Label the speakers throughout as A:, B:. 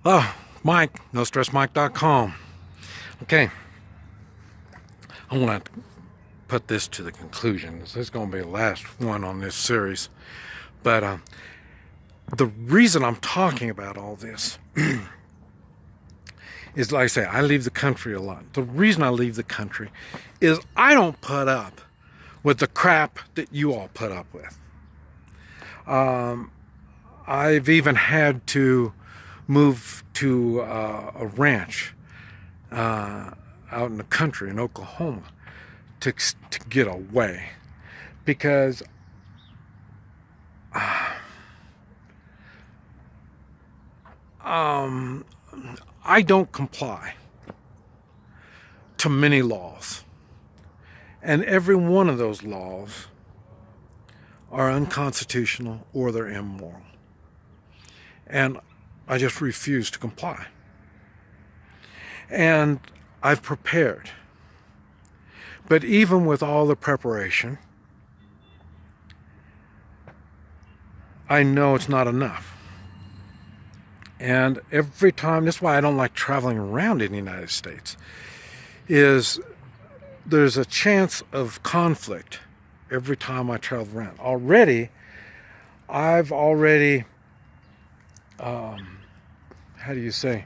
A: Oh, Mike, NoStressMike.com. Okay, I want to put this to the conclusion. This is going to be the last one on this series. But the reason I'm talking about all this is, like I say, I leave the country a lot. The reason I leave the country is I don't put up with the crap that you all put up with. I've even had to move to a ranch out in the country in Oklahoma to get away because I don't comply to many laws, and every one of those laws are unconstitutional or they're immoral, and I just refuse to comply. And I've prepared, but even with all the preparation, I know it's not enough. And every time, that's why I don't like traveling around in the United States, is there's a chance of conflict every time I travel around. I've already, how do you say,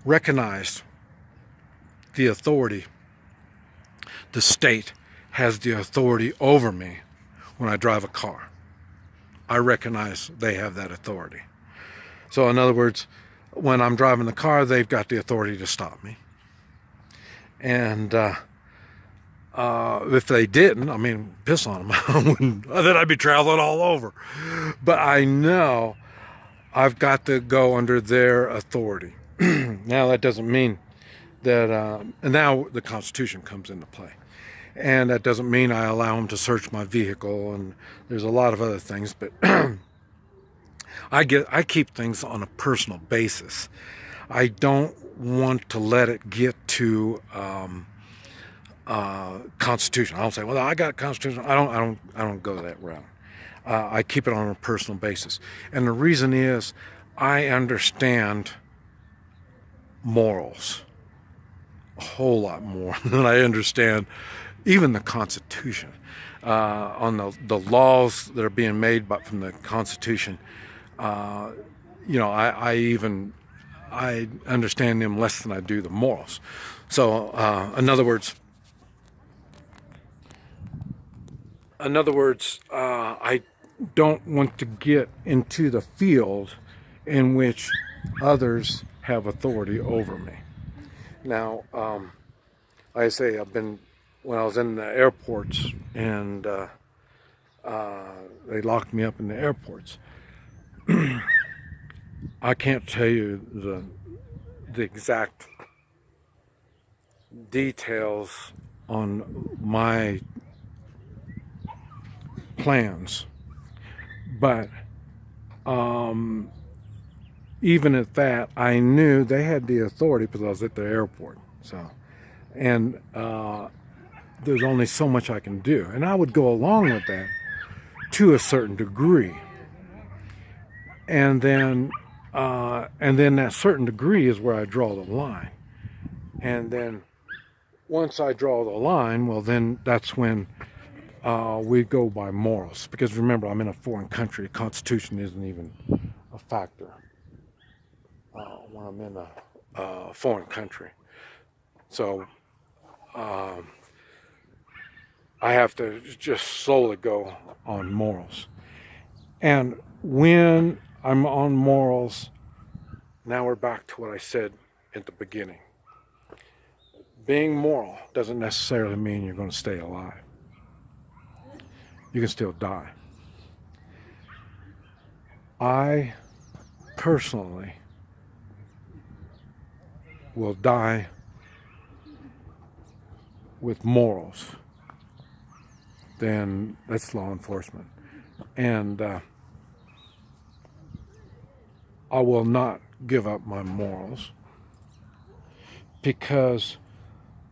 A: recognized the authority. The state has the authority over me when I drive a car. I recognize they have that authority. So in other words, when I'm driving the car, they've got the authority to stop me. And if they didn't, I mean, piss on them, then I'd be traveling all over. But I know I've got to go under their authority. Now, that doesn't mean that, and now the Constitution comes into play. And that doesn't mean I allow them to search my vehicle, and there's a lot of other things, but I keep things on a personal basis. I don't want to let it get to Constitution. I don't say, well, I got Constitution. I don't go that route. I keep it on a personal basis, and the reason is I understand morals a whole lot more than I understand even the Constitution. On the laws that are being made from the Constitution, I understand them less than I do the morals. So, in other words, I don't want to get into the field in which others have authority over me. Now, like I say, when I was in the airports and they locked me up in the airports, I can't tell you the exact details on my plans, but even at that, I knew they had the authority because I was at the airport. So, and there's only so much I can do, and I would go along with that to a certain degree. And then that certain degree is where I draw the line. And then once I draw the line, well, then that's when we go by morals. Because remember, I'm in a foreign country. Constitution isn't even a factor when I'm in a foreign country. So I have to just solely go on morals. And when I'm on morals, now we're back to what I said at the beginning. Being moral doesn't necessarily mean you're going to stay alive. You can still die. I personally will die with morals. Then that's law enforcement. And I will not give up my morals, because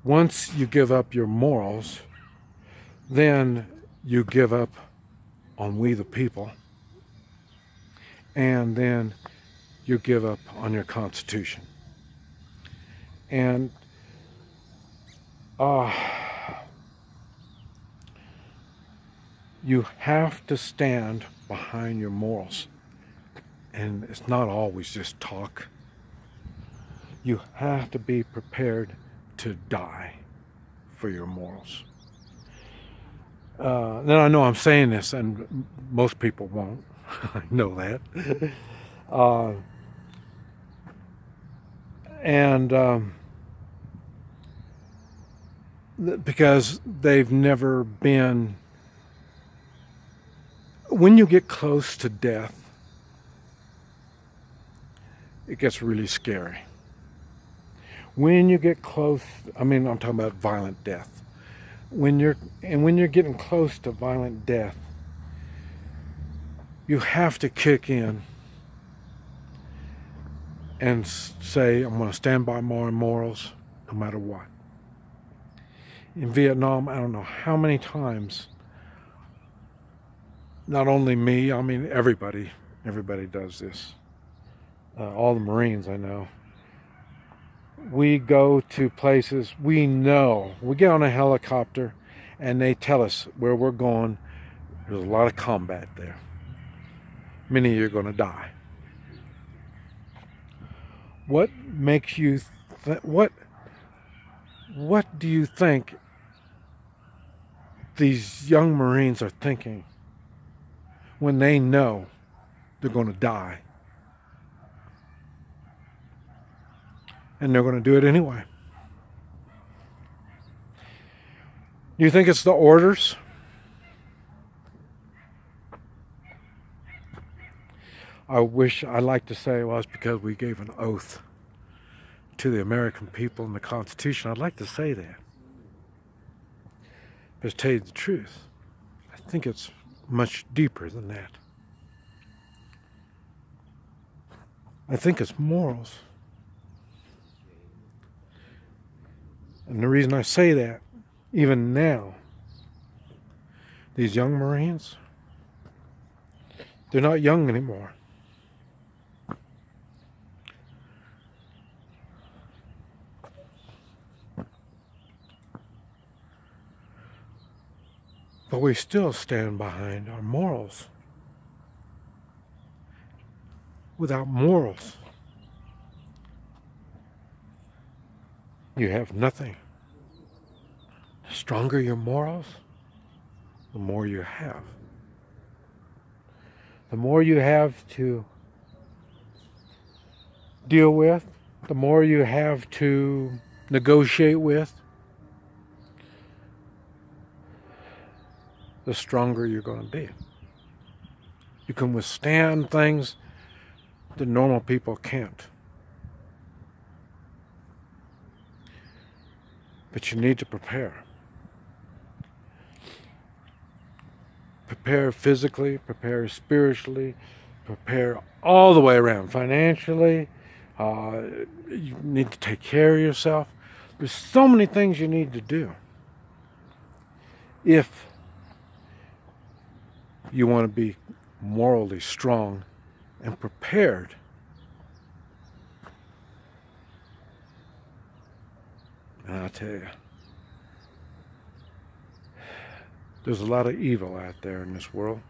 A: once you give up your morals, then you give up on we the people, and then you give up on your Constitution. And you have to stand behind your morals. And it's not always just talk. You have to be prepared to die for your morals. Then I know I'm saying this, and most people won't. I know that. Because they've never been... When you get close to death, it gets really scary. When you get close, I'm talking about violent death. When you're getting close to violent death, you have to kick in and say, I'm going to stand by my morals no matter what. In Vietnam, I don't know how many times, not only me, everybody does this. All the Marines I know. We go to places we know. We get on a helicopter and they tell us where we're going. There's a lot of combat there. Many of you are going to die. What makes you what do you think these young Marines are thinking when they know they're going to die? And they're going to do it anyway. Do you think it's the orders? I'd like to say, well, it's because we gave an oath to the American people in the Constitution. I'd like to say that. But to tell you the truth, I think it's much deeper than that. I think it's morals. And the reason I say that, even now, these young Marines, they're not young anymore. But we still stand behind our morals. Without morals, you have nothing. The stronger your morals, the more you have. The more you have to deal with, the more you have to negotiate with, the stronger you're going to be. You can withstand things that normal people can't. But you need to prepare. Prepare physically, prepare spiritually, prepare all the way around. Financially, you need to take care of yourself. There's so many things you need to do if you want to be morally strong and prepared. And I'll tell you, there's a lot of evil out there in this world.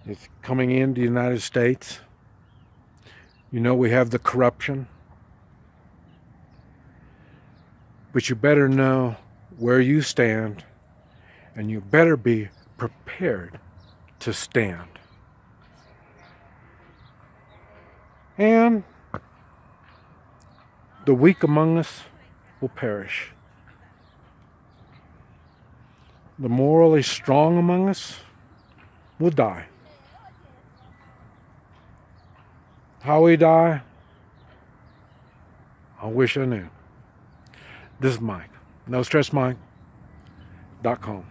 A: It's coming into the United States. You know, we have the corruption. But you better know where you stand, and you better be prepared to stand. And the weak among us will perish. The morally strong among us will die. How we die, I wish I knew. This is Mike. NoStressMike.com.